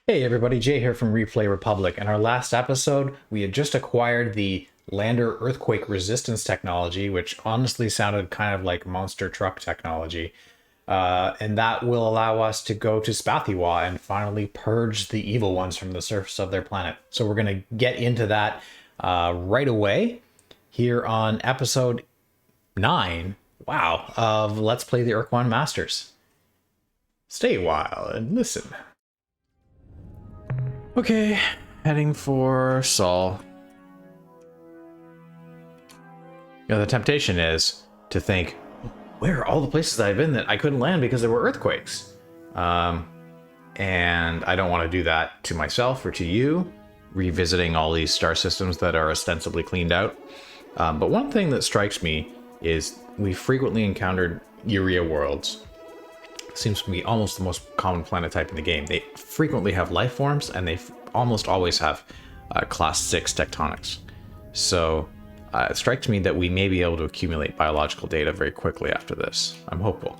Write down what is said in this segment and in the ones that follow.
Hey everybody, Jay here from Replay Republic. In our last episode, we had just acquired the lander earthquake resistance technology, which honestly sounded kind of like monster truck technology. And that will allow us to go to Spathi and finally purge the evil ones from the surface of their planet. So we're going to get into that right away here on episode 9, wow, of Let's Play the Ur-Quan Masters. Stay a while and listen. Okay, heading for Sol. You know, the temptation is to think, where are all the places that I've been that I couldn't land because there were earthquakes? And I don't want to do that to myself or to you, revisiting all these star systems that are ostensibly cleaned out. But one thing that strikes me is we frequently encountered urea worlds. Seems to be almost the most common planet type in the game. They frequently have life forms, and they almost always have class 6 tectonics. So it strikes me that we may be able to accumulate biological data very quickly after this. I'm hopeful.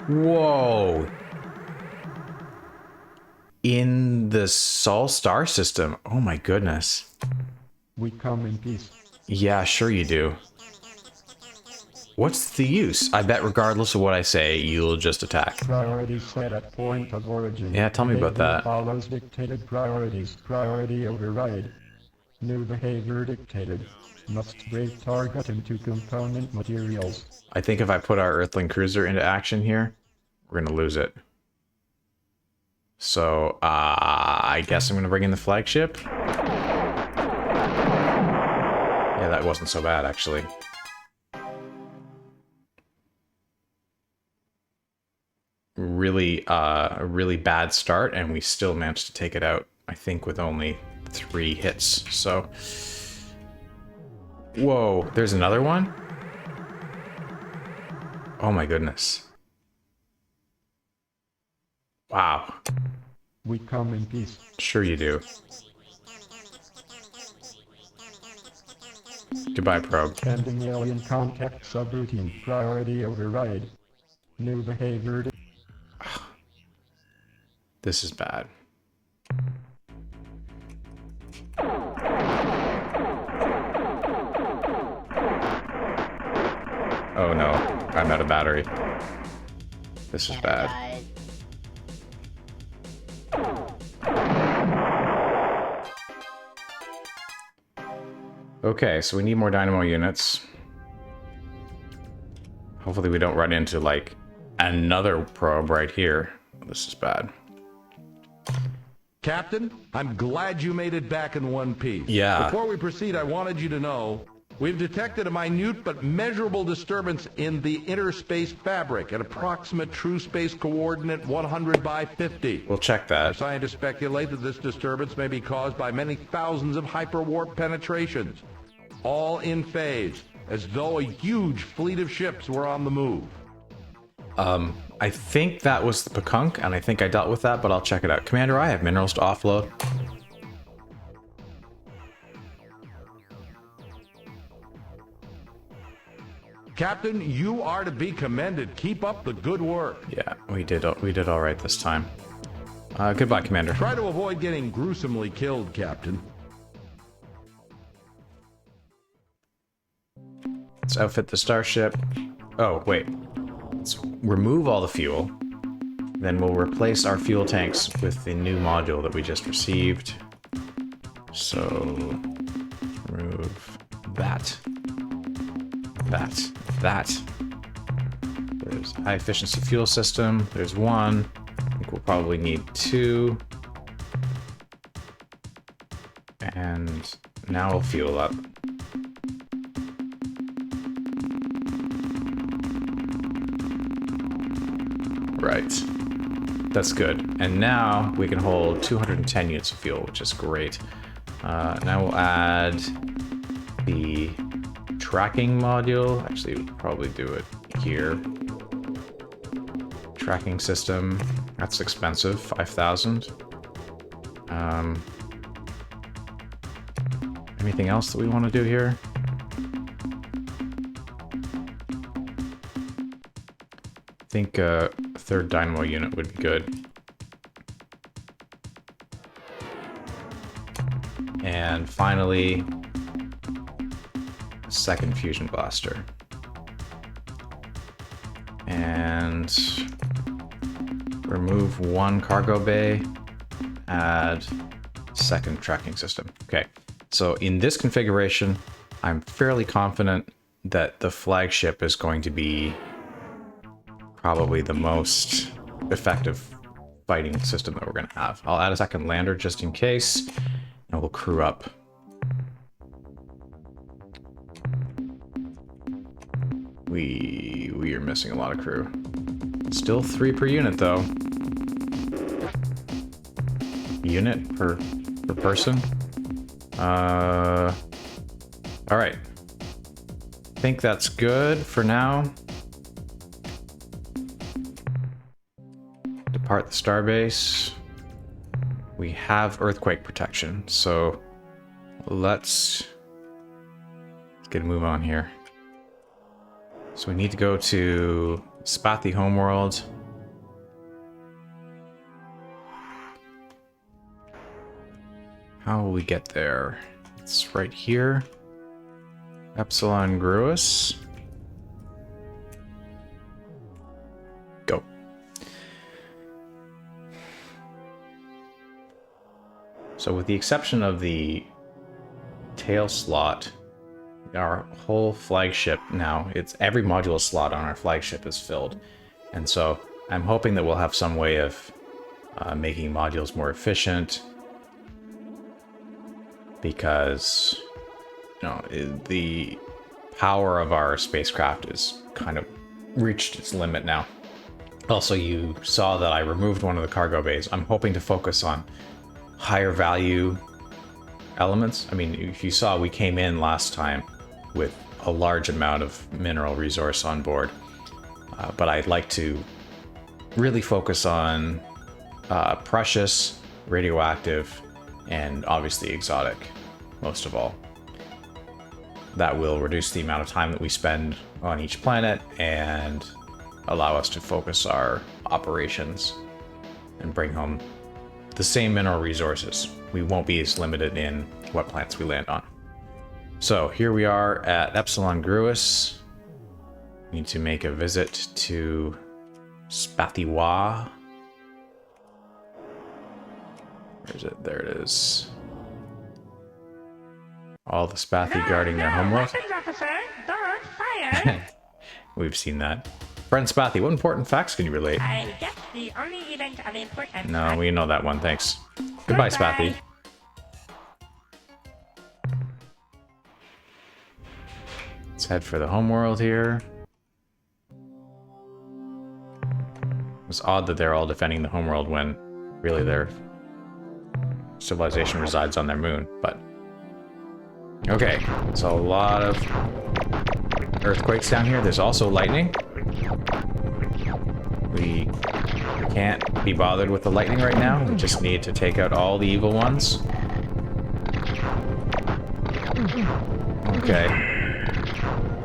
Whoa! In the Sol star system. Oh my goodness. We come in peace. Yeah, sure you do. What's the use? I bet regardless of what I say, you'll just attack. Priority set at point of origin. Yeah, tell me about that. Follows dictated priorities. Priority override. New behavior dictated. Must break target into component materials. I think if I put our Earthling cruiser into action here, we're gonna lose it. So, I guess I'm gonna bring in the flagship. Yeah, that wasn't so bad, actually. A really bad start, and we still managed to take it out, I think, with only 3 hits. So, whoa, there's another one? Oh my goodness. Wow. We come in peace. Sure you do. Goodbye, probe. Ending alien contact subroutine. Priority override. New behavior. This is bad. Oh no, I'm out of battery. This is bad. Okay, so we need more dynamo units. Hopefully we don't run into, like, another probe right here. This is bad. Captain, I'm glad you made it back in one piece. Yeah. Before we proceed, I wanted you to know we've detected a minute but measurable disturbance in the inner space fabric at approximate true space coordinate 100 by 50. We'll check Our that. scientists speculate that this disturbance may be caused by many thousands of hyperwarp penetrations, all in phase, as though a huge fleet of ships were on the move. I think that was the Pekunk, and I think I dealt with that, but I'll check it out. Commander, I have minerals to offload. Captain, you are to be commended. Keep up the good work. Yeah, we did all right this time. Goodbye, Commander. Try to avoid getting gruesomely killed, Captain. Let's outfit the starship. Oh, wait. Let's remove all the fuel. Then we'll replace our fuel tanks with the new module that we just received. So, remove that. That. There's high efficiency fuel system. There's 1. I think we'll probably need 2. And now we'll fuel up. Right. That's good. And now we can hold 210 units of fuel, which is great. Now we'll add the tracking module. Actually, we'll probably do it here. Tracking system. That's expensive. 5,000. Anything else that we want to do here? I think a third dynamo unit would be good. And finally, a second fusion blaster. And remove one cargo bay, add second tracking system. Okay, so in this configuration, I'm fairly confident that the flagship is going to be probably the most effective fighting system that we're going to have. I'll add a second lander just in case, and we'll crew up. We are missing a lot of crew. Still 3 per unit though. Unit per person. All right. I think that's good for now. Depart the starbase. We have earthquake protection, so let's get a move on here. So we need to go to Spathi homeworld. How will we get there? It's right here. Epsilon Gruus. Go. So with the exception of the tail slot, our whole flagship now, it's every module slot on our flagship is filled. And so I'm hoping that we'll have some way of making modules more efficient, because the power of our spacecraft is kind of reached its limit now. Also, you saw that I removed one of the cargo bays. I'm hoping to focus on higher value elements. I mean, if you saw, we came in last time with a large amount of mineral resource on board, but I'd like to really focus on precious, radioactive, and obviously exotic, most of all. That will reduce the amount of time that we spend on each planet and allow us to focus our operations and bring home the same mineral resources. We won't be as limited in what planets we land on. So here we are at Epsilon Gruus. We need to make a visit to Spathi. Where is it? There it is. All the Spathi guarding their homeworld. We've seen that. Friend Spathi, what important facts can you relate? I guess the only event of importance. No, we know that one, thanks. Goodbye, Spathi. Let's head for the homeworld here. It's odd that they're all defending the homeworld when really their civilization resides on their moon, but okay, so a lot of earthquakes down here. There's also lightning. We can't be bothered with the lightning right now. We just need to take out all the evil ones. Okay.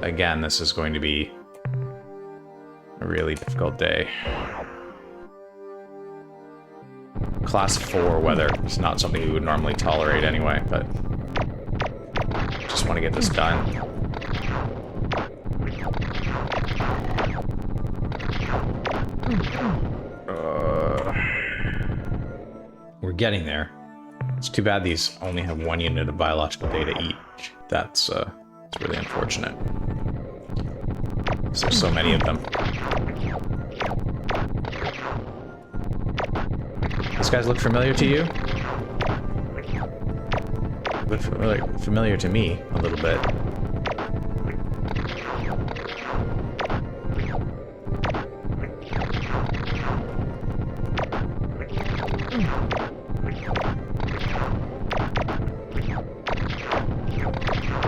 Again, this is going to be a really difficult day. Class 4 weather is not something we would normally tolerate anyway, but just want to get this done. We're getting there. It's too bad these only have 1 unit of biological data each. That's really unfortunate. There's so many of them. These guys look familiar to you? Look familiar to me a little bit.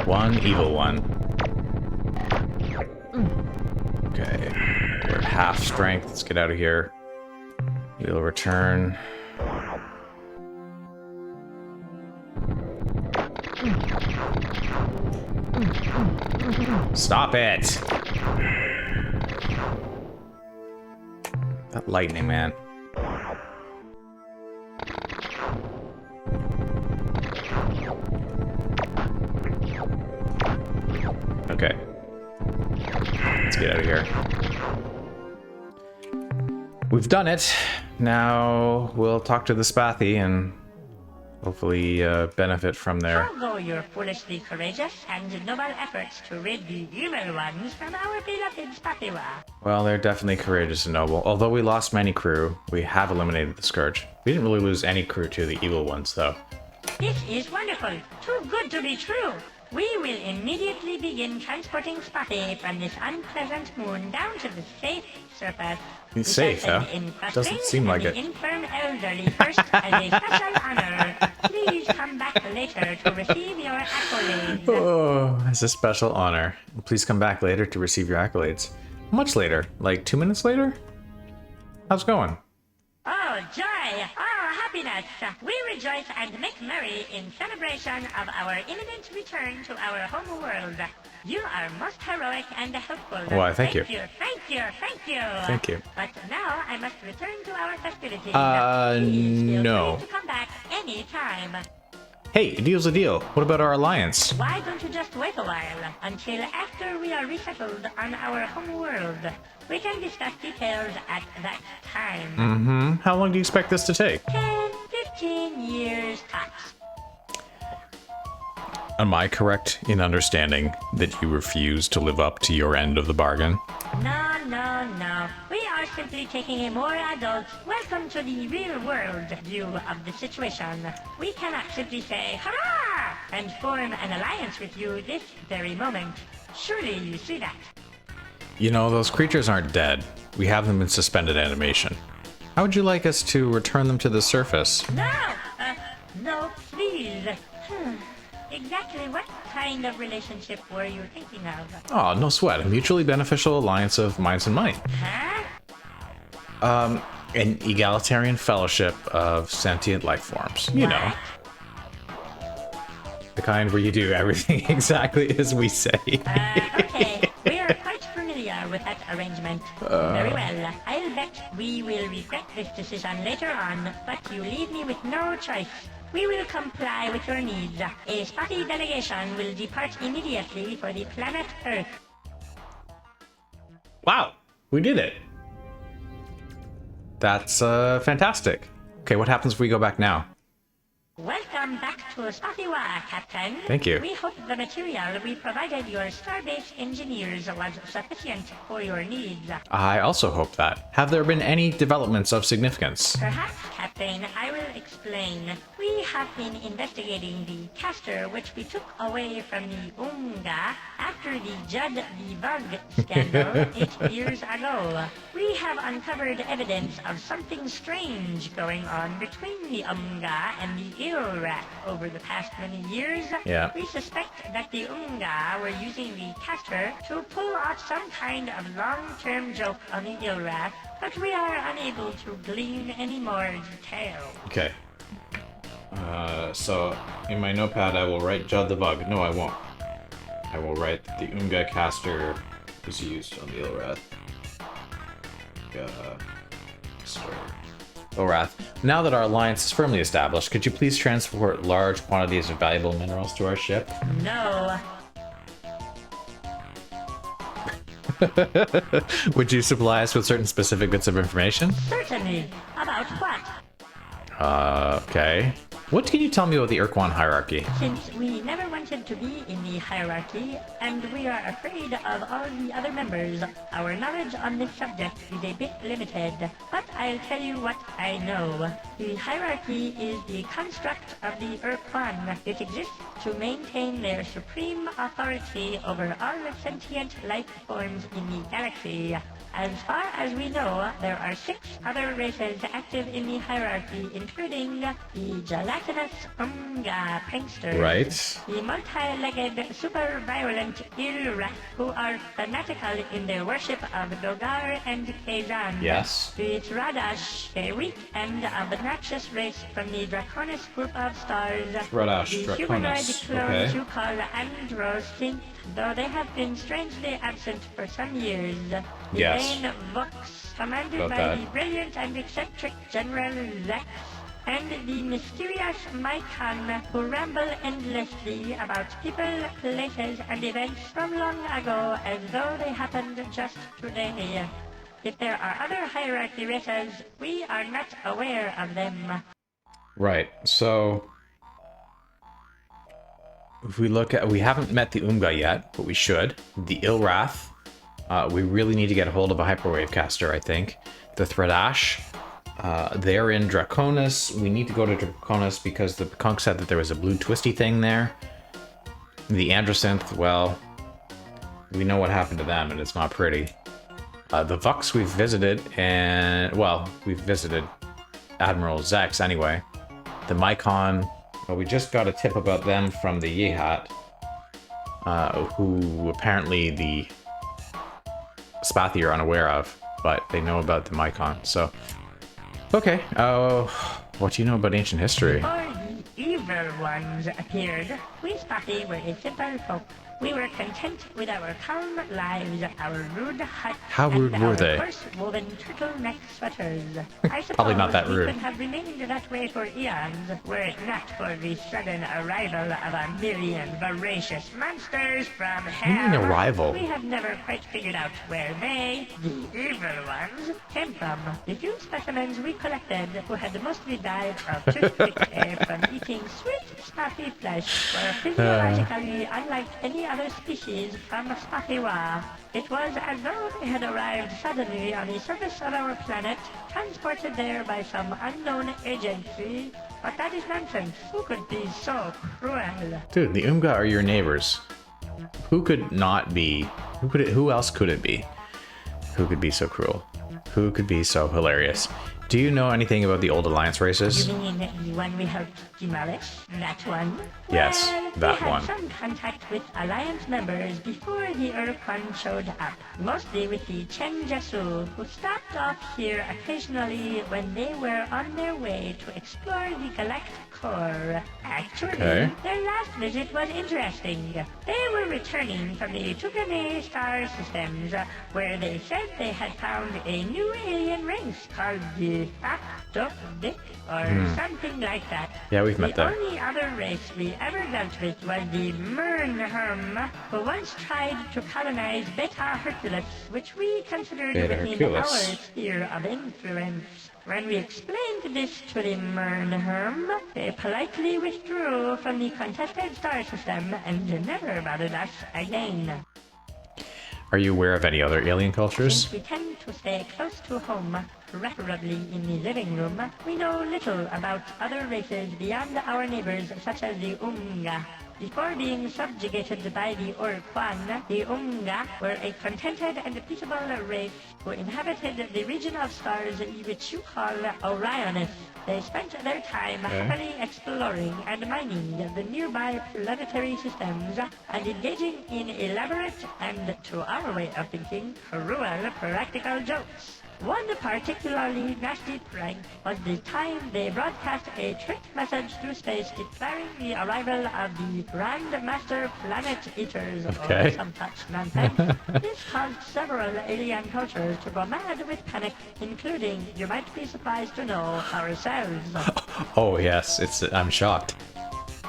One evil one. Okay, we're at half strength. Let's get out of here. We'll return. Stop it! That lightning, man. We've done it. Now we'll talk to the Spathi and hopefully benefit from their... Although your foolishly courageous and noble efforts to rid the evil ones from our beloved Spathi. Well, they're definitely courageous and noble. Although we lost many crew, we have eliminated the Scourge. We didn't really lose any crew to the evil ones, though. This is wonderful. Too good to be true. We will immediately begin transporting Spathi from this unpleasant moon down to the safe surface. He's safe, huh? Doesn't seem like it. The infirm elderly first as a special honor. Please come back later to receive your accolades. Oh, as a special honor. Please come back later to receive your accolades. Much later? Like 2 minutes later? How's it going? Oh, joy! Oh, happiness! We rejoice and make merry in celebration of our imminent return to our home world. You are most heroic and helpful. Why, thank you. Thank you. Thank you. But now I must return to our festivities. No. Feel free to come back any time. Hey, a deal's a deal. What about our alliance? Why don't you just wait a while until after we are resettled on our home world? We can discuss details at that time. Mm-hmm. How long do you expect this to take? 10, 15 years tops. Am I correct in understanding that you refuse to live up to your end of the bargain? No. We are simply taking a more adult, welcome to the real world view of the situation. We cannot simply say, hurrah, and form an alliance with you this very moment. Surely you see that. You know, those creatures aren't dead. We have them in suspended animation. How would you like us to return them to the surface? No, please. Exactly what kind of relationship were you thinking of? Oh, no sweat. A mutually beneficial alliance of minds and might. Huh? An egalitarian fellowship of sentient life forms. You know. The kind where you do everything exactly as we say. Okay. We are quite familiar with that arrangement. Very well. I'll bet we will regret this decision later on, but you leave me with no choice. We will comply with your needs. A Spathi delegation will depart immediately for the planet Earth. Wow, we did it. That's fantastic. Okay, what happens if we go back now? Welcome back to Spathi, Captain. Thank you. We hope the material we provided your starbase engineers was sufficient for your needs. I also hope that. Have there been any developments of significance? Perhaps, Captain, I will explain. We have been investigating the caster which we took away from the Unga after the Judd the Bug scandal 8 years ago. We have uncovered evidence of something strange going on between the Unga and the Ur-Rat over the past many years. Yeah. We suspect that the Unga were using the caster to pull off some kind of long-term joke on the Ur-Rat, but we are unable to glean any more detail. Okay. So in my notepad I will write Judd the Bug. No, I won't. I will write that the Unga caster was used on the Ilrath. Ilrath. Now that our alliance is firmly established, could you please transport large quantities of valuable minerals to our ship? No. Would you supply us with certain specific bits of information? Certainly. About what? Okay. What can you tell me about the Ur-Quan hierarchy? Since we never wanted to be in the hierarchy, and we are afraid of all the other members, our knowledge on this subject is a bit limited. But I'll tell you what I know. The hierarchy is the construct of the Ur-Quan. It exists to maintain their supreme authority over all sentient life forms in the galaxy. As far as we know, there are 6 other races active in the hierarchy, including the gelatinous Unga pranksters, Right. the multi-legged, super-violent Ur-Rat, who are fanatical in their worship of Dogar and Kazan. Yes. The Tradash, a weak and obnoxious race from the Draconis group of stars. Tradash, The humanoid Draconis, clones okay. you call Androsynth, though they have been strangely absent for some years. The Yes. Bane Vox, commanded About by that. the brilliant and eccentric General Zex, and the mysterious Mycon, who ramble endlessly about people, places, and events from long ago as though they happened just today. If there are other hierarchy races, we are not aware of them. Right, so... If we look at... We haven't met the Umga yet, but we should. The Ilrath. We really need to get a hold of a hyperwave caster, I think. The Thredash. They're in Draconis. We need to go to Draconis because the Pekunk said that there was a blue twisty thing there. The Androsynth, well... We know what happened to them, and it's not pretty. The Vux we've visited, and... Well, we've visited Admiral Zex anyway. The Mycon... Well, we just got a tip about them from the Yehat. Who apparently the Spathi are unaware of, but they know about the Mycon, so... Okay, what do you know about ancient history? Before the evil ones appeared, we Spathi were a simple folk. We were content with our calm lives, our rude huts, How rude and were our they? coarse-woven turtleneck sweaters. I suppose Probably not that we rude. could have remained that way for eons, were it not for the sudden arrival of a million voracious monsters from hell. You mean arrival? We have never quite figured out where they, the evil ones, came from. The few specimens we collected, who had mostly died of tooth decay from eating sweet, stuffy flesh, were physiologically unlike any other species from Spathiwa. It was as though they had arrived suddenly on the surface of our planet, transported there by some unknown agency. But that is nonsense. Who could be so cruel? Dude, the Umga are your neighbors. Who could not be... Who else could it be? Who could be so cruel? Who could be so hilarious? Do you know anything about the old Alliance races? You mean the one we helped demolish? That one? Yes, Well, that we had one. some contact with Alliance members before the Ur-Quan showed up. Mostly with the Chen Jesu, who stopped off here occasionally when they were on their way to explore the galactic core. Actually, Okay. their last visit was interesting. They were returning from the Tukane star systems, where they said they had found a new alien race called the Dick or something like that. Yeah, we've met The that. only other race we ever dealt with was the Mernherm, who once tried to colonize Beta Hercules, which we considered Beta within our Hercules. sphere of influence. When we explained this to the Mernherm, they politely withdrew from the contested star system and never bothered us again. Are you aware of any other alien cultures? Since we tend to stay close to home, preferably in the living room, we know little about other races beyond our neighbors such as the Umga. Before being subjugated by the Ur-Quan, the Umga were a contented and peaceable race who inhabited the region of stars which you call Orionis. They spent their time happily exploring and mining the nearby planetary systems and engaging in elaborate and, to our way of thinking, cruel practical jokes. One particularly nasty prank was the time they broadcast a tricked message through space declaring the arrival of the Grand Master Planet Eaters Okay. or some such nonsense. This caused several alien cultures to go mad with panic, including, you might be surprised to know, ourselves. Oh yes, I'm shocked.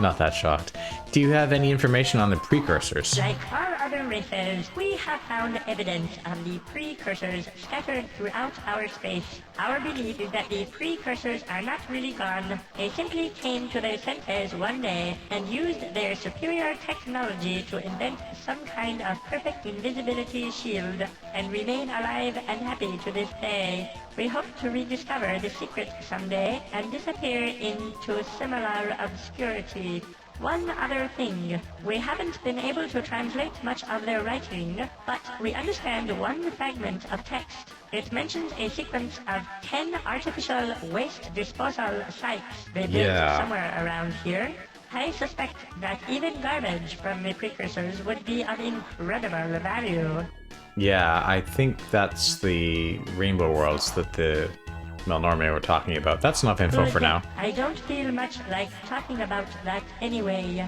Not that shocked. Do you have any information on the precursors? Like all other races, we have found evidence of the precursors scattered throughout our space. Our belief is that the precursors are not really gone. They simply came to their senses one day and used their superior technology to invent some kind of perfect invisibility shield and remain alive and happy to this day. We hope to rediscover the secret someday and disappear into similar obscurity. One other thing, we haven't been able to translate much of their writing, but we understand one fragment of text. It mentions a sequence of 10 artificial waste disposal sites they built somewhere around here. I suspect that even garbage from the precursors would be of incredible value. Yeah, I think that's the Rainbow Worlds that the Melnorme were talking about. That's enough info for now. I don't feel much like talking about that anyway.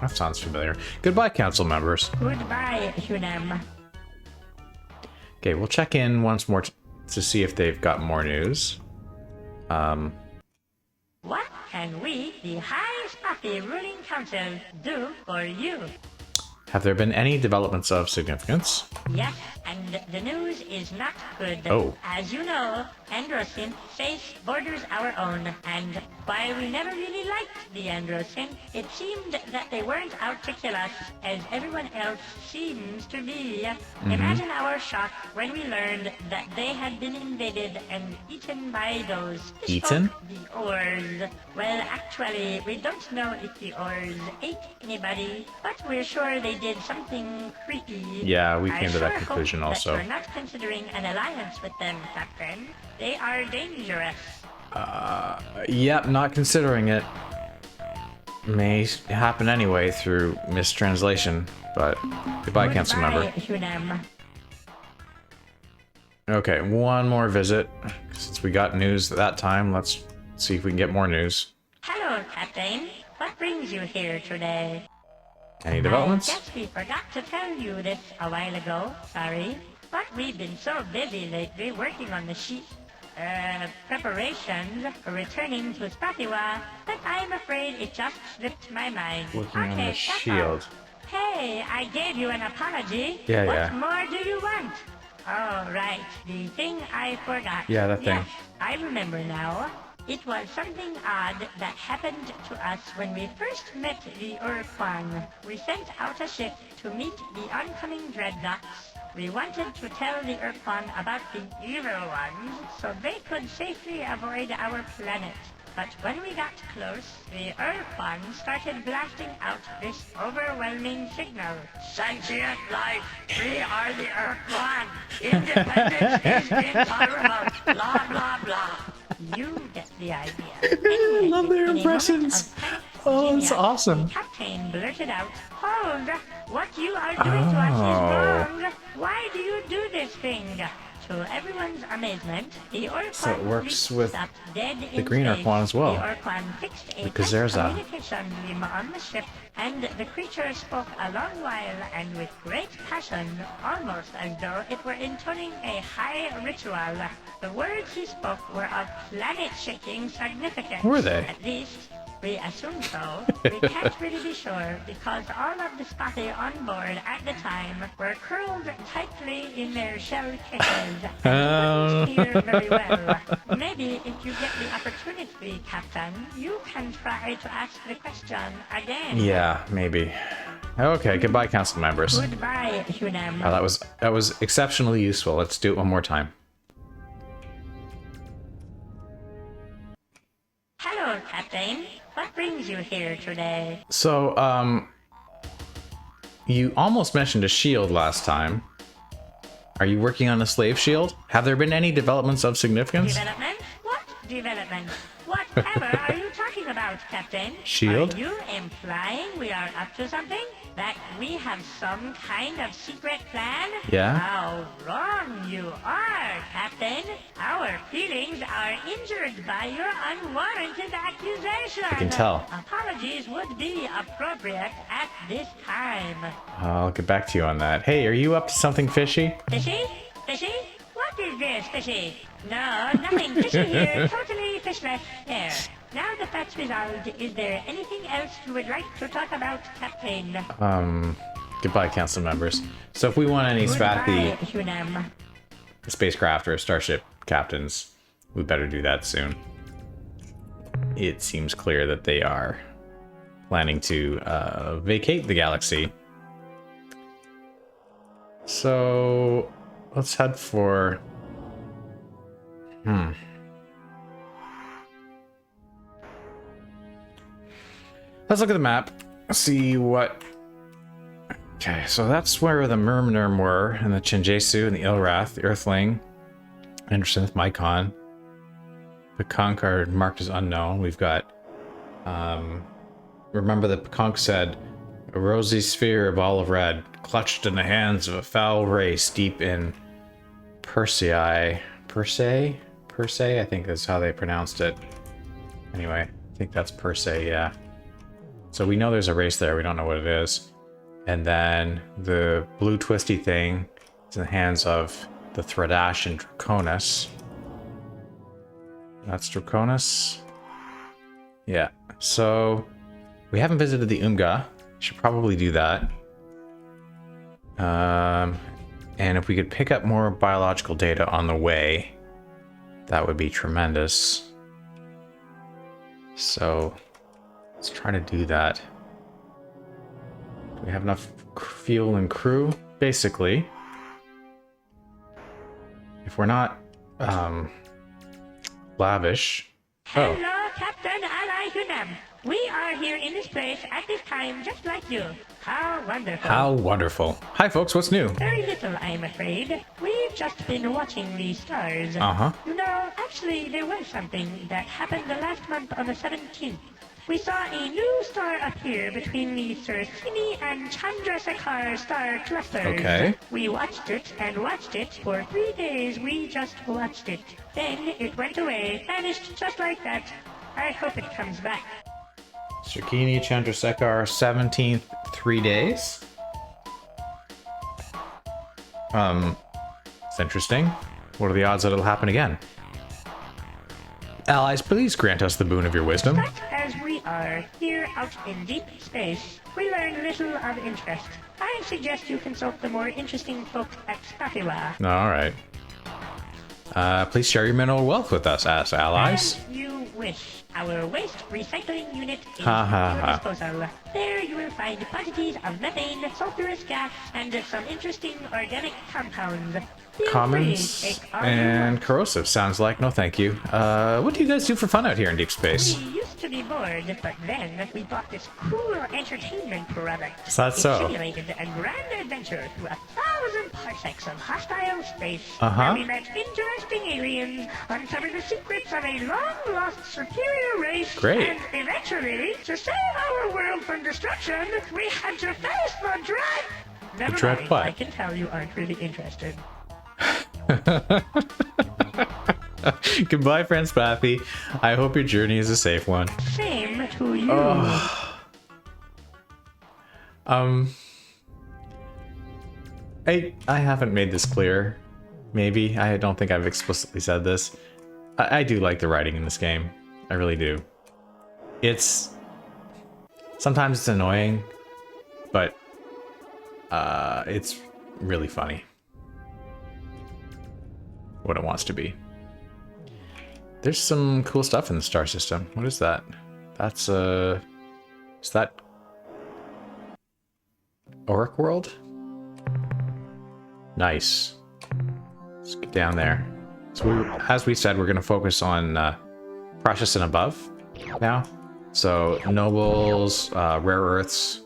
That sounds familiar. Goodbye, council members. Goodbye, Hunam. Okay, we'll check in once more to see if they've got more news. What can we, the High Spathi Ruling Council, do for you? Have there been any developments of significance? Yes, and the news is not good. Oh. As you know, Androsynth space borders our own, and while we never really liked the Androsynth, it seemed that they weren't out to kill us, as everyone else seems to be. Imagine our shock when we learned that they had been invaded and eaten by those... Eaten? The Urs. Well, actually, we don't know if the Urs ate anybody, but we're sure they did something creepy. Yeah, we came to that I sure conclusion hope also. that you're not considering an alliance with them, Captain. They are dangerous. Yep, not considering it. May happen anyway through mistranslation, but goodbye, council member. Hunam. Okay, one more visit. Since we got news that time, let's see if we can get more news. Hello, Captain. What brings you here today? Any developments? I guess we forgot to tell you this a while ago. Sorry. But we've been so busy lately working on the preparations for returning to Spathi that I'm afraid it just slipped my mind. Working on the that's shield. all. Hey, I gave you an apology. Yeah, what yeah. more do you want? Oh, right. The thing I forgot. Yeah, that thing. Yes, I remember now. It was something odd that happened to us when we first met the Ur-Quan. We sent out a ship to meet the oncoming dreadnoughts. We wanted to tell the Ur-Quan about the evil ones so they could safely avoid our planet. But when we got close, the Ur-Quan started blasting out this overwhelming signal. Sentient life, we are the Ur-Quan. Independence is intolerable. Blah, blah, blah. You get the idea. Anyway, Love their in a moment impressions. of tense Oh, it's genius, awesome. The captain blurted out, "Hold! What you are doing to us is wrong. Why do you do this thing?" To everyone's amazement, the Ur-Quan So it works fleet with stopped dead the in green space. Ur-Quan as well. The Ur-Quan fixed a Because test there's a- communication beam on the ship, and the creature spoke a long while and with great passion, almost as though it were intoning a high ritual. The words he spoke were of planet-shaking significance. Were they? At least, we assume so. We can't really be sure because all of the Spathi on board at the time were curled tightly in their shell cases and couldn't hear very well. Maybe if you get the opportunity, Captain, you can try to ask the question again. Yeah, maybe. Okay, goodbye, council members. Goodbye, Hunam. Oh, that was exceptionally useful. Let's do it one more time. Hello, Captain. What brings you here today? So, you almost mentioned a shield last time. Are you working on a slave shield? Have there been any developments of significance? Development? What development? Whatever are you talking about, Captain? Shield? Are you implying we are up to something? That we have some kind of secret plan? Yeah? How wrong you are, Captain. Our feelings are injured by your unwarranted accusation. I can tell. Apologies would be appropriate at this time. I'll get back to you on that. Hey, are you up to something fishy? Fishy? Fishy? What is this, Fishy? No, nothing fishy here. Totally fishless there. Now that that's resolved, is there anything else you would like to talk about, Captain? Goodbye, council members. So if we want any Spathi Goodbye, Hunam. spacecraft or starship captains, we better do that soon. It seems clear that they are planning to vacate the galaxy. So let's head for... Let's look at the map. See what... Okay, so that's where the Myrmidon were, and the Chinjesu, and the Ilrath, the Earthling, Anderson, Mycon. Pekonk are marked as unknown. We've got... remember that Pekonk said, "A rosy sphere of olive red, clutched in the hands of a foul race deep in Persei. Persei? Persei? I think that's how they pronounced it. Anyway, I think that's Persei, yeah. So we know there's a race there, we don't know what it is. And then the blue twisty thing is in the hands of the Thradash and Draconis. That's Draconis? Yeah, so we haven't visited the Umga. Should probably do that. And if we could pick up more biological data on the way, that would be tremendous. So let's try to do that. Do we have enough fuel and crew? Basically. If we're not lavish. Oh. Hello, Captain Ally Hunam. We are here in this place at this time just like you. How wonderful. How wonderful. Hi folks, what's new? Very little, I'm afraid. We've just been watching the stars. Uh-huh. You know, actually, there was something that happened the last month on the 17th. We saw a new star appear between the Surasini and Chandrasekhar star clusters. Okay. We watched it and watched it for 3 days. We just watched it. Then it went away, vanished just like that. I hope it comes back. Surkini, Chandrasekhar, 17th, 3 days. It's interesting. What are the odds that it'll happen again? Allies, please grant us the boon of your wisdom. But as we are here out in deep space, we learn little of interest. I suggest you consult the more interesting folk at Spathi. Alright. Please share your mineral wealth with us as allies. As you wish. Our waste recycling unit is Ha, ha, at your ha. disposal. There you will find quantities of methane, sulfurous gas, and some interesting organic compounds. Feel Commons free, take all you and want. corrosive sounds like no thank you. What do you guys do for fun out here in deep space? We used to be bored, but then we bought this cool entertainment product. Is that It so? simulated a grand adventure through 1,000 parsecs of hostile space, Uh-huh. where we met interesting aliens, uncovered the secrets of a long-lost superior race, Great. and eventually, to save our world from destruction, we had to face the dread... Never dread mind, what? I can tell you aren't really interested. Goodbye, friend Spathi. I hope your journey is a safe one. Same to you. I haven't made this clear. Maybe. I don't think I've explicitly said this. I do like the writing in this game. I really do. Sometimes it's annoying, but it's really funny. What it wants to be. There's some cool stuff in the star system. What is that? That's is that Ur-World? Nice. Let's get down there. So as we said, we're going to focus on precious and above now. So nobles, rare earths,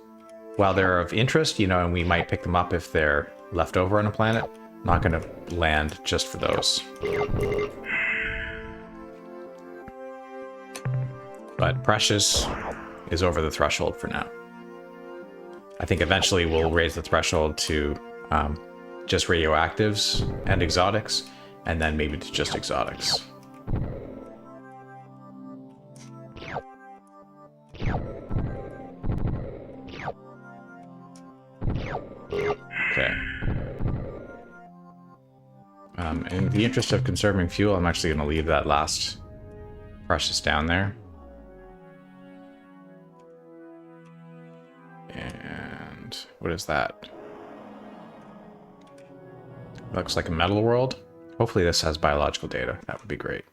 while they're of interest, you know, and we might pick them up if they're left over on a planet, not going to land just for those. But precious is over the threshold for now. I think eventually we'll raise the threshold to just radioactives and exotics, and then maybe to just exotics. Okay. In the interest of conserving fuel, I'm actually going to leave that last precious down there. And what is that? Looks like a metal world. Hopefully this has biological data. That would be great.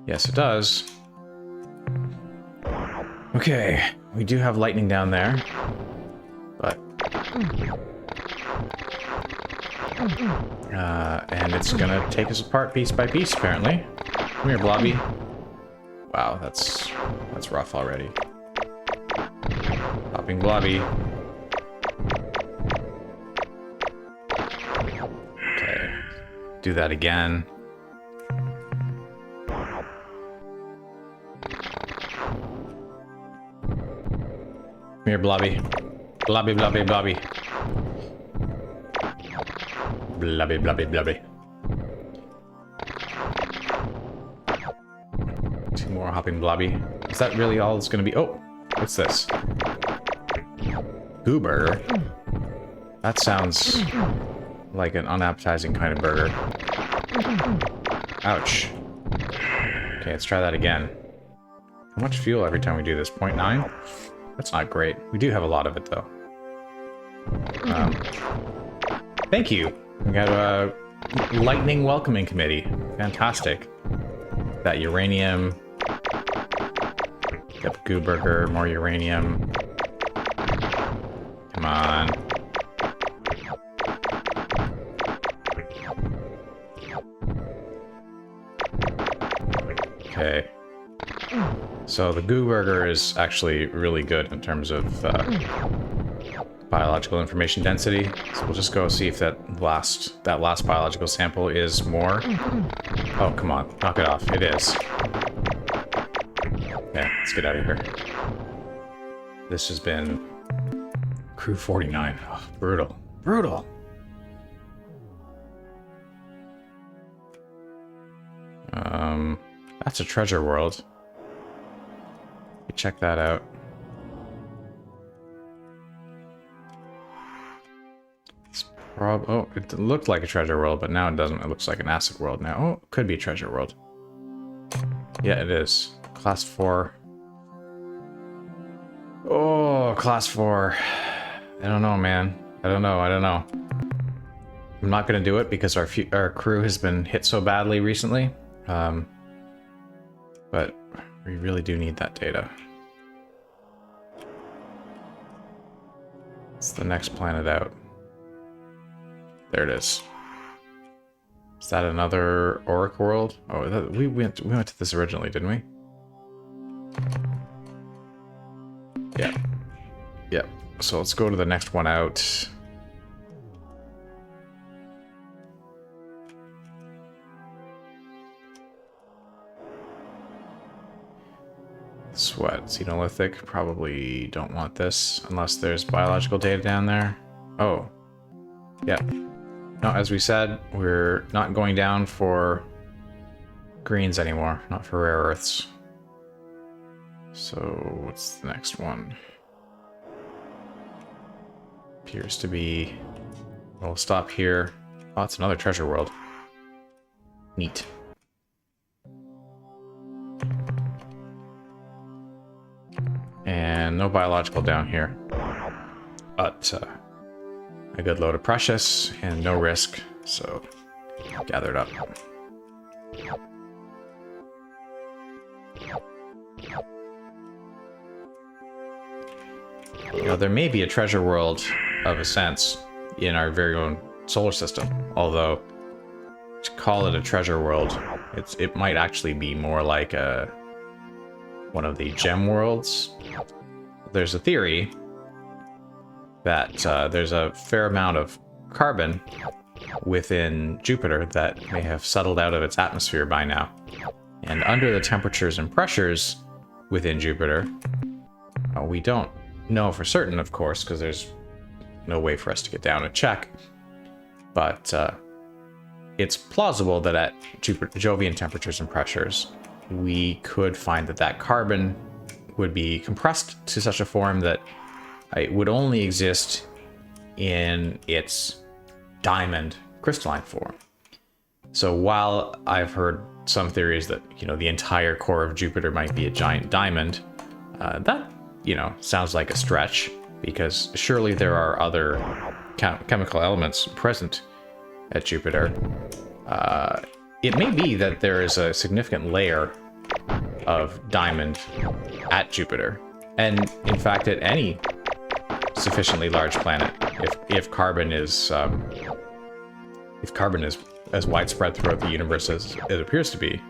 Yes, it does. Okay, we do have lightning down there, but and it's gonna take us apart piece by piece, apparently. Come here, Blobby. Wow, that's rough already. Popping Blobby. Okay, do that again. Come here, Blobby. Blobby, Blobby, Blobby. Blobby, Blobby, Blobby. Two more hopping Blobby. Is that really all it's gonna be? Oh, what's this? Goo burger? That sounds like an unappetizing kind of burger. Ouch. Okay, let's try that again. How much fuel every time we do this? 0.9? That's not great. We do have a lot of it, though. Thank you. We got a lightning welcoming committee. Fantastic. That uranium. Yep, goo burger, more uranium. Come on. Okay. So the goo burger is actually really good in terms of biological information density. So we'll just go see if that last biological sample is more. Oh, come on. Knock it off. It is. Yeah, let's get out of here. This has been Crew 49. Oh, brutal. Brutal. That's a treasure world. Check that out. It's oh, it looked like a treasure world, but now it doesn't. It looks like an acid world now. Oh, it could be a treasure world. Yeah, it is. Class 4. Oh, class 4. I don't know, man. I don't know. I'm not going to do it because our crew has been hit so badly recently. But we really do need that data. It's the next planet out. There it is. Is that another Auric world? Oh, we went to this originally, didn't we? Yeah. Yep. So let's go to the next one out. Sweat, xenolithic, probably don't want this unless there's biological data down there. Oh, yeah. No, as we said, we're not going down for greens anymore, not for rare earths. So what's the next one? Appears to be, we'll stop here. Oh, it's another treasure world. Neat. And no biological down here, but a good load of precious and no risk, so gathered up. You know, there may be a treasure world of a sense in our very own solar system, although to call it a treasure world, it might actually be more like one of the gem worlds. There's a theory that there's a fair amount of carbon within Jupiter that may have settled out of its atmosphere by now. And under the temperatures and pressures within Jupiter, we don't know for certain, of course, because there's no way for us to get down and check. But it's plausible that at Jovian temperatures and pressures, we could find that carbon would be compressed to such a form that it would only exist in its diamond crystalline form. So while I've heard some theories that, you know, the entire core of Jupiter might be a giant diamond, that, you know, sounds like a stretch, because surely there are other chemical elements present at Jupiter. It may be that there is a significant layer of diamond at Jupiter, and in fact at any sufficiently large planet, if carbon is as widespread throughout the universe as it appears to be.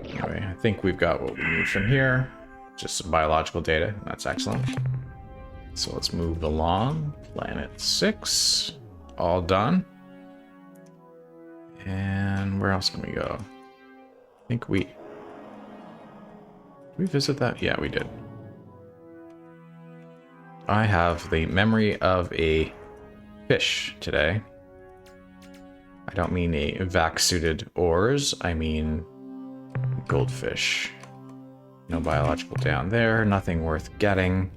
Anyway, I think we've got what we need from here. Just some biological data. That's excellent. So let's move along. Planet 6. All done. And where else can we go? I think did we visit that? Yeah, we did. I have the memory of a fish today. I don't mean a vac-suited oars, I mean goldfish. No biological down there, nothing worth getting,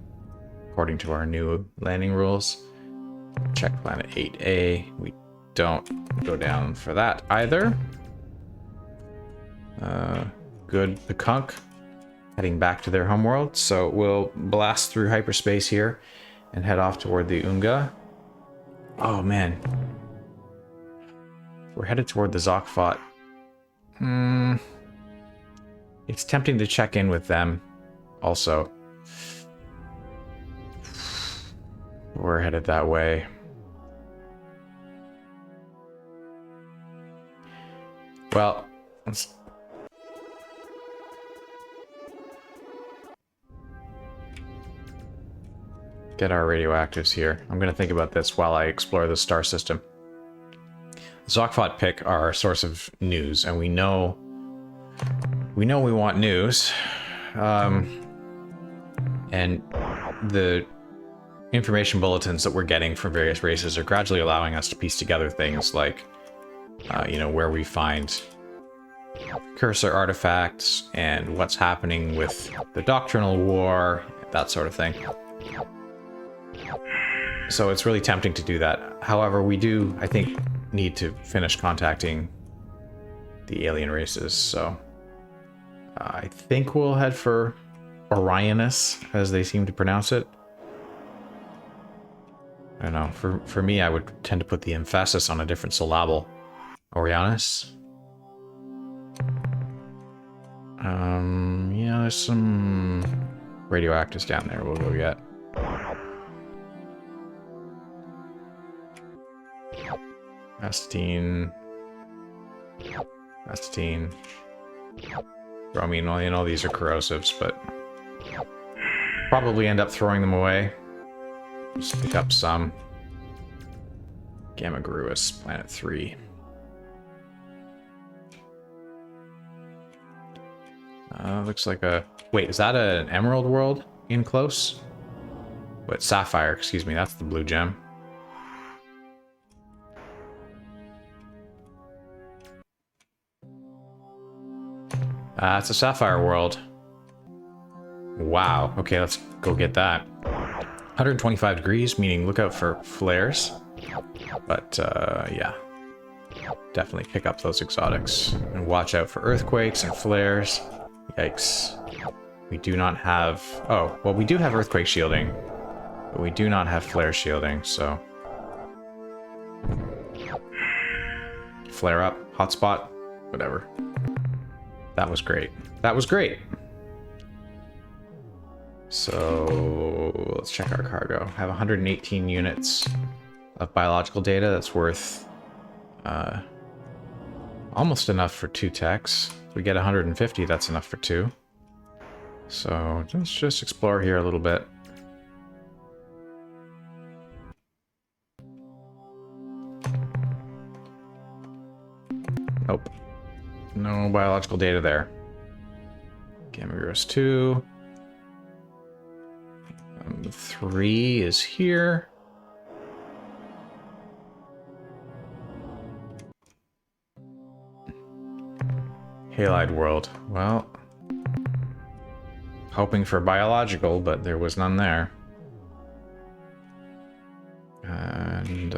according to our new landing rules. Check planet 8A. We don't go down for that either. Good pekunk. heading back to their homeworld. So we'll blast through hyperspace here and head off toward the Unga. Oh man. We're headed toward the Zokfot. It's tempting to check in with them also. We're headed that way. Well, let's... get our radioactives here. I'm going to think about this while I explore the star system. Zokfot pick are our source of news, and we know we want news. And the information bulletins that we're getting from various races are gradually allowing us to piece together things like, you know, where we find cursor artifacts and what's happening with the doctrinal war, that sort of thing. So it's really tempting to do that. However, we do, I think, need to finish contacting the alien races, so I think we'll head for Orionis, as they seem to pronounce it. I don't know, for me, I would tend to put the emphasis on a different syllable. Orionis. Yeah, there's some radioactives down there we'll go get. Acetine. Bromine, well, you know, these are corrosives, but probably end up throwing them away. Just pick up some. Gamma Gruis, Planet 3. Looks like a... Wait, is that an emerald world in close? What, sapphire, excuse me, that's the blue gem. It's a sapphire world. Wow. Okay, let's go get that. 125 degrees, meaning look out for flares. But, yeah. Definitely pick up those exotics. And watch out for earthquakes and flares. Yikes. We do not have... Oh, well, we do have earthquake shielding. But we do not have flare shielding, so... Flare up, hotspot, whatever. That was great. That was great! So, let's check our cargo. I have 118 units of biological data. That's worth almost enough for 2 techs. If we get 150, that's enough for 2. So, let's just explore here a little bit. Nope. No biological data there. Gamma Gruis 2. 3 is here. Halide world. Well, hoping for biological, but there was none there. And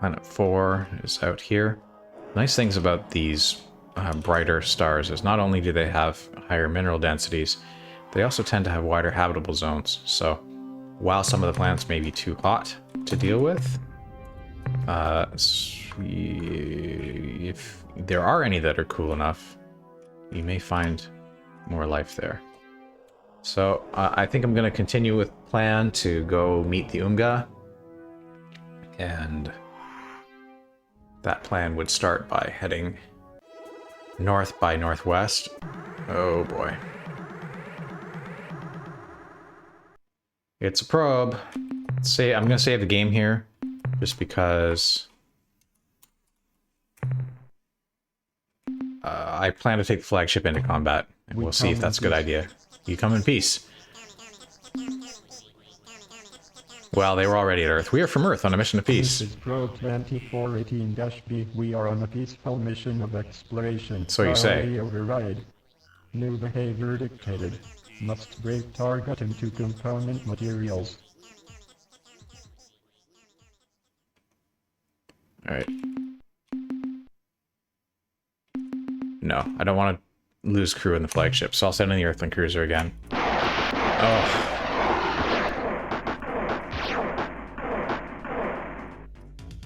Planet 4 is out here. Nice things about these brighter stars is not only do they have higher mineral densities, they also tend to have wider habitable zones. So while some of the planets may be too hot to deal with, if there are any that are cool enough, you may find more life there. So I think I'm going to continue with plan to go meet the Unga, and that plan would start by heading north by northwest. Oh boy. It's a probe. I'm going to save the game here, just because I plan to take the flagship into combat, and we'll see if that's a good idea. You come in peace. Well, they were already at Earth. We are from Earth on a mission of peace. This is Probe 2418-B. We are on a peaceful mission of exploration. So you say. Priority override. New behavior dictated. Must break target into component materials. Alright. No, I don't want to lose crew in the flagship, so I'll send in the Earthling cruiser again. Oh.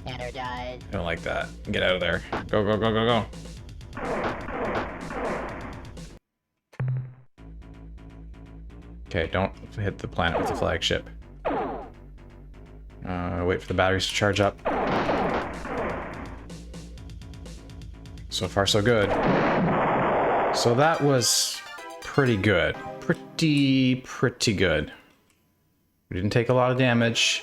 Energize. I don't like that. Get out of there. Go, go, go, go, go. Okay, don't hit the planet with the flagship. Wait for the batteries to charge up. So far, so good. So that was pretty good. Pretty good. We didn't take a lot of damage.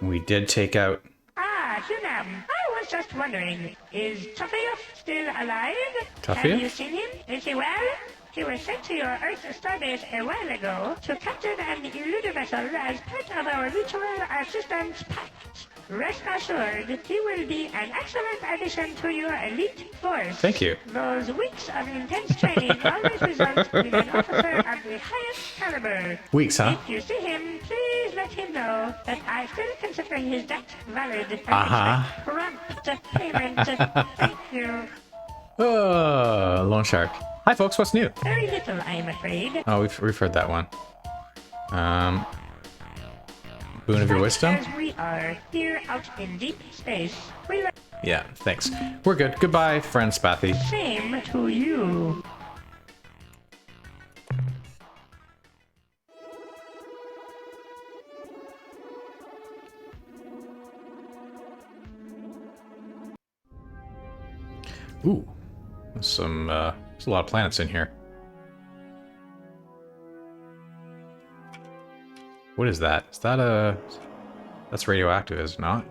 We did take out... Ah, Hunam, I was just wondering, is Tuffy still alive? Tuffy? Have you seen him? Is he well? He was sent to your Earth starbase a while ago to captain an eluder vessel as part of our mutual assistance pact. Rest assured, he will be an excellent addition to your elite force. Thank you. Those weeks of intense training always result in an officer of the highest caliber. Weeks, huh? If you see him, please let him know that I still consider his debt valid and Uh-huh. expect prompt payment. Thank you. Loan Shark. Hi, folks. What's new? Very little, I am afraid. Oh, we've heard that one. Boon of your wisdom? As we are here out in deep space, we Yeah, thanks. We're good. Goodbye, friend Spathi. same to you. Ooh, there's there's a lot of planets in here. What is that? Is that that's radioactive, is it not?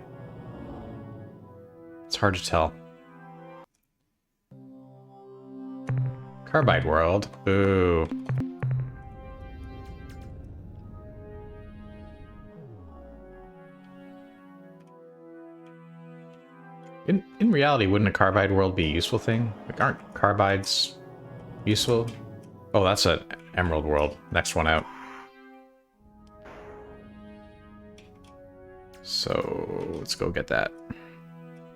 It's hard to tell. Carbide world. Boo. In reality, wouldn't a carbide world be a useful thing? Like, aren't carbides useful? Oh, that's an emerald world. Next one out. So, let's go get that.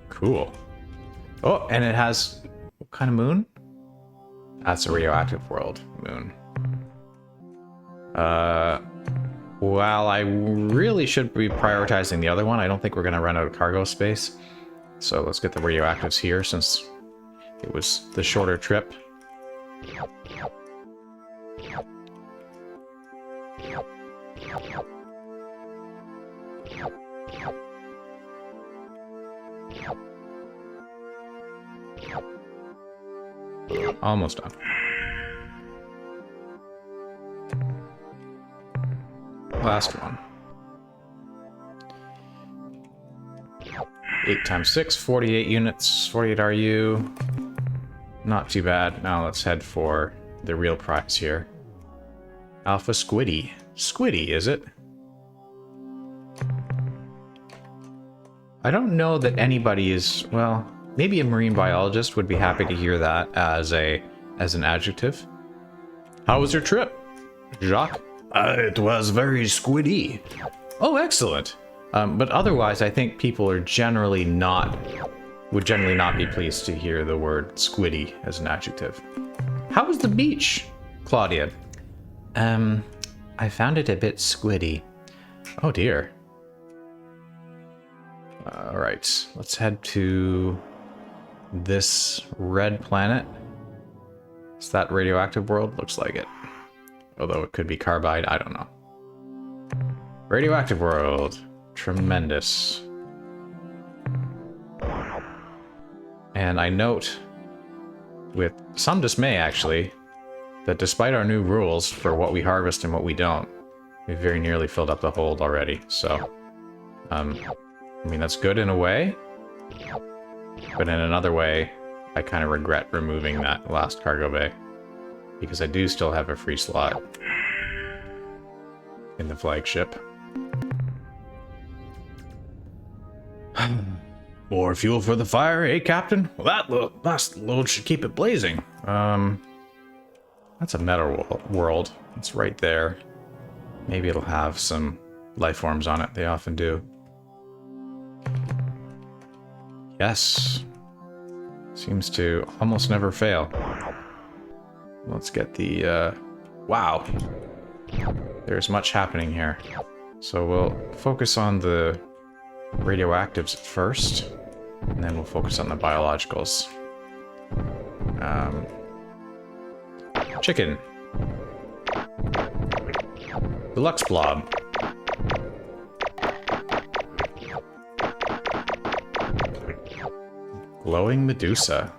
Cool. Oh, and it has... what kind of moon? That's a radioactive world moon. While I really should be prioritizing the other one, I don't think we're going to run out of cargo space. So let's get the radioactives here since it was the shorter trip. Almost done. Last one. 8 times 6, 48 units, 48 RU. Not too bad. Now let's head for the real prize here. Alpha Squiddy. Squiddy, is it? I don't know that anybody is, well, maybe a marine biologist would be happy to hear that as an adjective. How was your trip, Jacques? It was very squiddy. Oh, excellent. But otherwise, I think people are would generally not be pleased to hear the word squiddy as an adjective. How was the beach, Claudia? I found it a bit squiddy. Oh dear. Alright, let's head to this red planet. Is that radioactive world? Looks like it. Although it could be carbide, I don't know. Radioactive world. Tremendous. And I note, with some dismay actually, that despite our new rules for what we harvest and what we don't, we very nearly filled up the hold already, so... I mean, that's good in a way, but in another way, I kind of regret removing that last cargo bay, because I do still have a free slot in the flagship. More fuel for the fire, eh, Captain? Well, that last load should keep it blazing. That's a meta world. It's right there. Maybe it'll have some life forms on it. They often do. Yes. Seems to almost never fail. Let's get the, wow. There's much happening here. So we'll focus on the radioactives at first, and then we'll focus on the biologicals. Chicken. Deluxe blob. Glowing Medusa.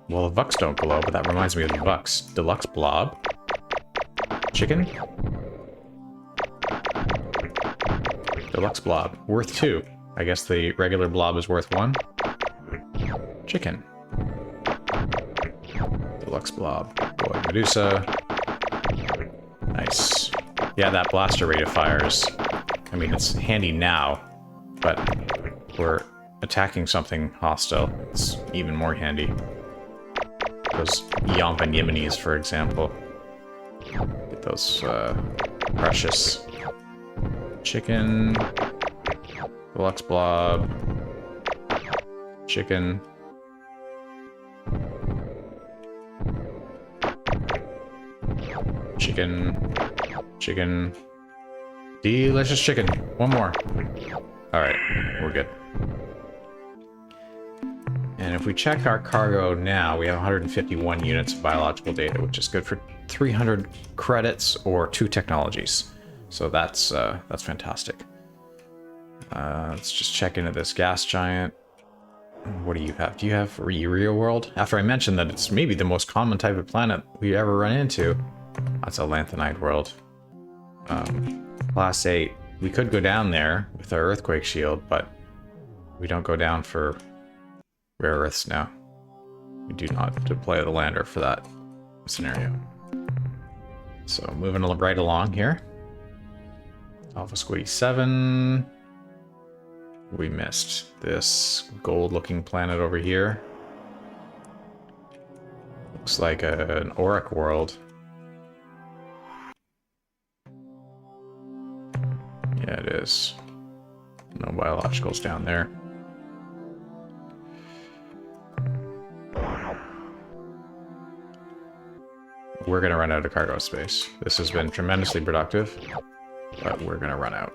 Well, the Vucks don't glow, but that reminds me of the Vucks. Deluxe blob. Chicken. Deluxe blob. Worth 2. I guess the regular blob is worth 1. Chicken. Deluxe blob. Glowing Medusa. Nice. Yeah, that blaster rate of fires. I mean, it's handy now, but we're attacking something hostile. It's even more handy. Those Yampa Yemenis, for example. Get those precious. Chicken. Deluxe blob. Chicken. Chicken. Chicken. Delicious chicken. One more. Alright, we're good. And if we check our cargo now, we have 151 units of biological data, which is good for 300 credits or 2 technologies. So that's fantastic. Let's just check into this gas giant. What do you have? Do you have Ur-World? After I mentioned that it's maybe the most common type of planet we ever run into. That's a lanthanide world. Class 8. We could go down there with our earthquake shield, but we don't go down for rare earths now. We do not deploy the lander for that scenario. So moving right along here. Alpha Squiddy 7. We missed this gold-looking planet over here. Looks like an auric world. Yeah, it is. No biologicals down there. We're gonna run out of cargo space. This has been tremendously productive, but we're gonna run out.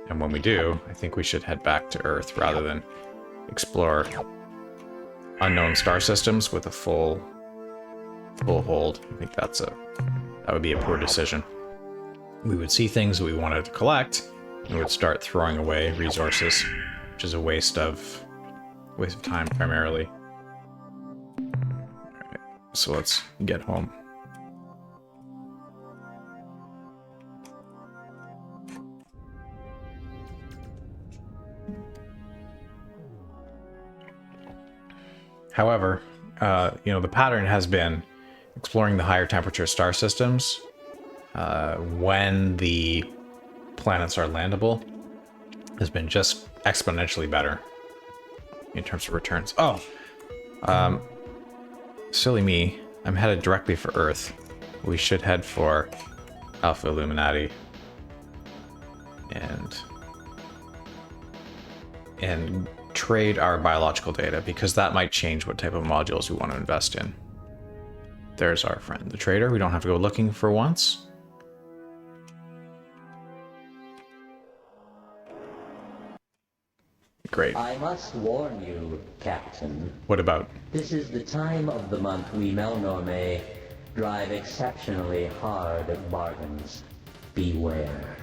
And when we do, I think we should head back to Earth rather than explore unknown star systems with a full hold. I think that would be a poor decision. We would see things that we wanted to collect, and we would start throwing away resources, which is a waste of time primarily. Alright, so let's get home. However, the pattern has been exploring the higher temperature star systems when the planets are landable has been just exponentially better in terms of returns. Oh, silly me. I'm headed directly for Earth. We should head for Alpha Illuminati and trade our biological data, because that might change what type of modules we want to invest in. There's our friend, the trader. We don't have to go looking for once. Great. I must warn you, Captain. What about? This is the time of the month we Melnorme drive exceptionally hard bargains. Beware.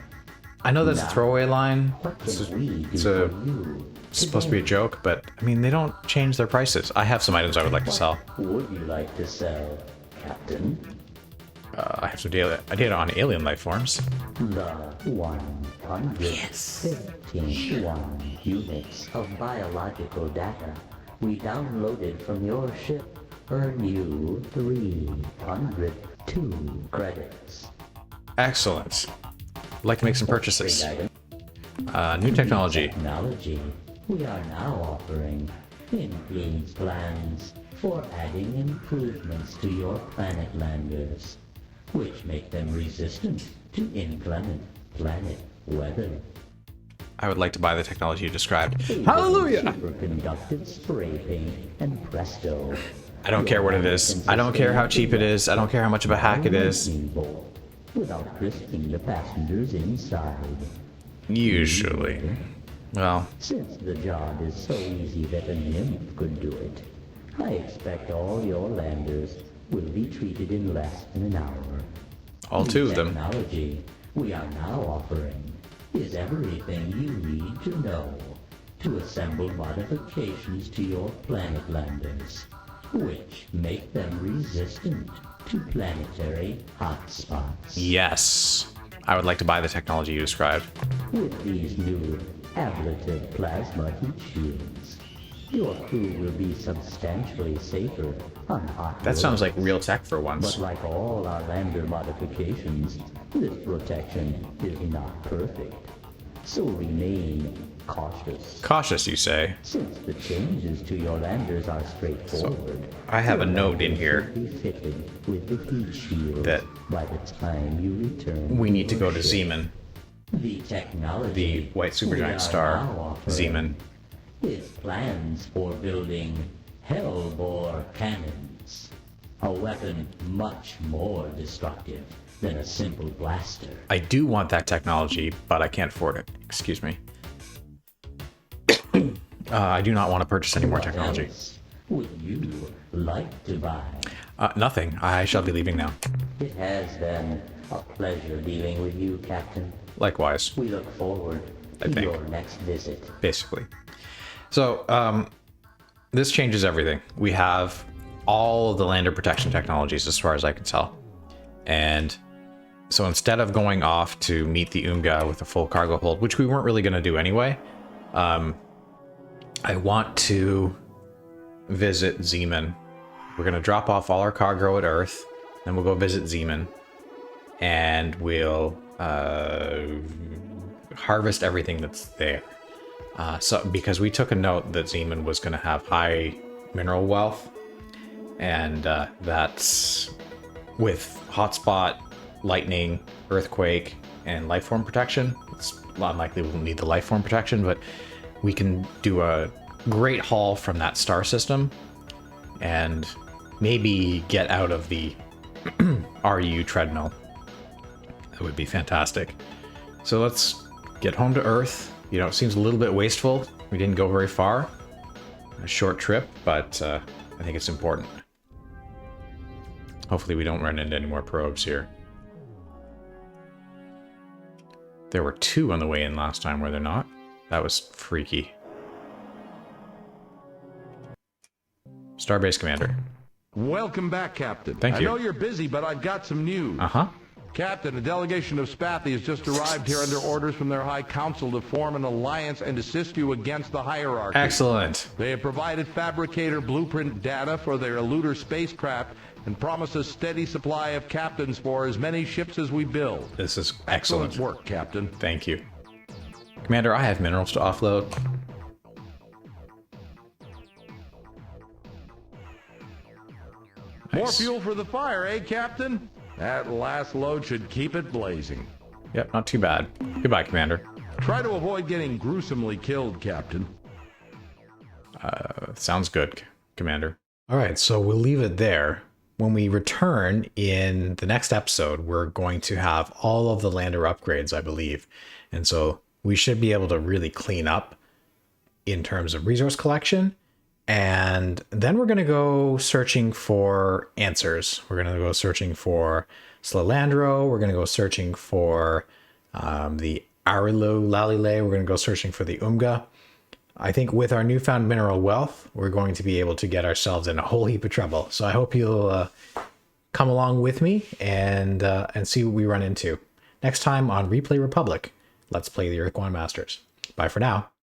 I know that's a throwaway line. What This is, can we do it's for you? supposed to be a joke, but I mean, they don't change their prices. I have some items I would like to sell. Would you like to sell, Captain? I have some data on alien life forms. The 151 units of biological data we downloaded from your ship earn you 302 credits. Excellent. I'd like to make some purchases. New technology. We are now offering includes plans for adding improvements to your planet landers, which make them resistant to inclement planet weather. I would like to buy the technology you described. Hallelujah! Superconductive spray paint, and presto, I don't care what it is. I don't care how cheap it is. I don't care how much of a hack it is. Without risking the passengers inside. Usually. Well, Since the job is so easy that a nymph could do it, I expect all your landers will be treated in less than an hour. all two of them. The technology we are now offering is everything you need to know to assemble modifications to your planet landers, which make them resistant to planetary hotspots. Yes. I would like to buy the technology you described. With these new ablative plasma heat shields, your crew will be substantially safer on hot That sounds like roads. real tech for once. But like all our lander modifications, this protection is not perfect. So remain cautious. Cautious, you say? Since the changes to your landers are straightforward, I have a your note in landers here will be fitted with the heat shields that by the time you return. we need to go to ship. Zeman, The technology the white we supergiant are star, now offering Zeman. is plans for building Hellbore cannons, a weapon much more destructive than a simple blaster. I do want that technology, but I can't afford it. Excuse me. I do not want to purchase any more What technology. else would you like to buy? Nothing. I shall be leaving now. It has been a pleasure dealing with you, Captain. Likewise, We look forward I to think. your next visit. basically. So, this changes everything. We have all of the lander protection technologies as far as I can tell. And so instead of going off to meet the Oomga with a full cargo hold, which we weren't really going to do anyway, I want to visit Zeman. We're going to drop off all our cargo at Earth, then we'll go visit Zeman, and we'll harvest everything that's there. So because we took a note that Zeman was going to have high mineral wealth, and that's with hotspot, lightning, earthquake, and life form protection. It's unlikely we'll need the life form protection, but we can do a great haul from that star system and maybe get out of the RU treadmill. That would be fantastic. So let's get home to Earth. You know, it seems a little bit wasteful. We didn't go very far. A short trip, but I think it's important. Hopefully we don't run into any more probes here. There were two on the way in last time, were there not? That was freaky. Starbase Commander. Welcome back, Captain. Thank you. I know you're busy, but I've got some news. Uh-huh. Captain, a delegation of Spathi has just arrived here under orders from their High Council to form an alliance and assist you against the hierarchy. Excellent. They have provided fabricator blueprint data for their eluder spacecraft and promise a steady supply of captains for as many ships as we build. This is excellent. Work, Captain. Thank you. Commander, I have minerals to offload. More Nice. fuel for the fire, eh, Captain? That last load should keep it blazing. Yep, not too bad. Goodbye, Commander. Try to avoid getting gruesomely killed, Captain. Sounds good, Commander. All right, so we'll leave it there. When we return in the next episode, we're going to have all of the lander upgrades, I believe. And so we should be able to really clean up in terms of resource collection. And then we're going to go searching for answers. We're going to go searching for Slalandro. We're going to go searching for the Arilu Lalile. We're going to go searching for the Oomga. I think with our newfound mineral wealth, we're going to be able to get ourselves in a whole heap of trouble. So I hope you'll come along with me and see what we run into. Next time on Replay Republic, let's play the Ur-Quan Masters. Bye for now.